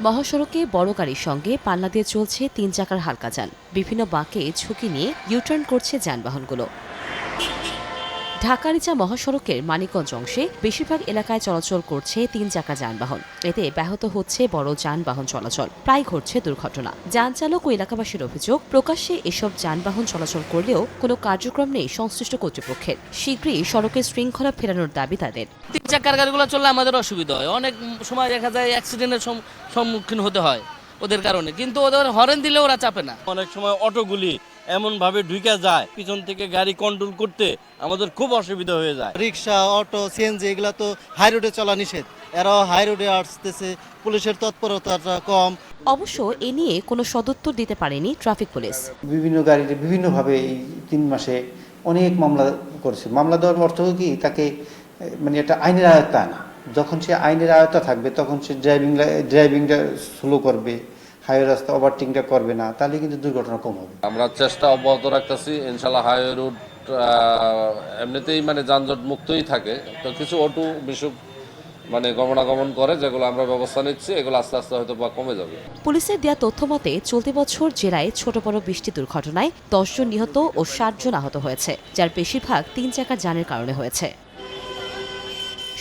মহাসড়কে বড় গাড়ির সঙ্গে পাল্লা দিয়ে চলছে ৩ চাকার হালকা যান। বিভিন্ন বাঁকে ঝুঁকি নিয়ে ইউটার্ন করছে যানবাহনগুলো। ঢাকা-রিচা মহাসড়কের মানিকগঞ্জ অংশে বেশিরভাগ এলাকায় চলাচল করছে ৩ চাকা যানবাহন। এতে ব্যাহত হচ্ছে বড় যানবাহন চলাচল, প্রায় ঘটছে দুর্ঘটনা। যানচালক ও এলাকাবাসীর অভিযোগ, প্রকাশ্যে এসব যানবাহন চলাচল করলেও কোনো কার্যক্রম নেই সংশ্লিষ্ট কর্তৃপক্ষের। শীঘ্রই সড়কের শৃঙ্খলা ফেরানোর দাবি তাদের। ৩ চাকার গাড়িগুলো চললে আমাদের অসুবিধা হয়, অনেক সময় দেখা যায় অ্যাক্সিডেন্টের সম্মুখীন হতে হয় ওদের কারণে, কিন্তু ওদের হরেন দিলে ওরা চাপে না। অনেক সময় অটোগুলি এমনভাবে ঢুকে যায়, পিছন থেকে গাড়ি কন্ট্রোল করতে আমাদের খুব অসুবিধা হয়ে যায়। রিক্সা, অটো, সিএনজি এগুলা তো হাই রোডে চলা নিষেধ, এরাও হাই রোডে আসতেছে, পুলিশের তৎপরতাটা কম। অবশ্য এ নিয়ে কোনো সদুত্তর দিতে পারেনি ট্রাফিক পুলিশ। বিভিন্ন গাড়িতে বিভিন্নভাবে এই ৩ মাসে অনেক মামলা করেছে। মামলা দেওয়ার অর্থ কি, তাকে মানে এটা আইনের আয়ত্তা আনা। যখন সে আইনের আয়ত্তা থাকবে তখন সে ড্রাইভিংটা স্লো করবে, হাইওয়ে রাস্তা ওভারটেকিংটা করবে না, তাহলে কিন্তু দুর্ঘটনা কম হবে। আমরা চেষ্টা অব্যাহত রাখতেছি, ইনশাল্লাহ হাইওয়ে রুট এমনিতেই মানে যানজট মুক্তই থাকে। তো কিছু অটো বিশুক মানে গমনাগমন করে, যেগুলো আমরা ব্যবস্থা নিচ্ছি, এগুলো আস্তে আস্তে হয়তো বা কমে যাবে। পুলিশের দেয়া তথ্য মতে চলতি বছর জেলায় ছোট বড় বৃষ্টি দুর্ঘটনায় ১০ জন নিহত ও ৬০ জন আহত হয়েছে, যার বেশিরভাগ ৩ চাকার যানের কারণে হয়েছে।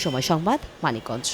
সময় সংবাদ, মানিকগঞ্জ।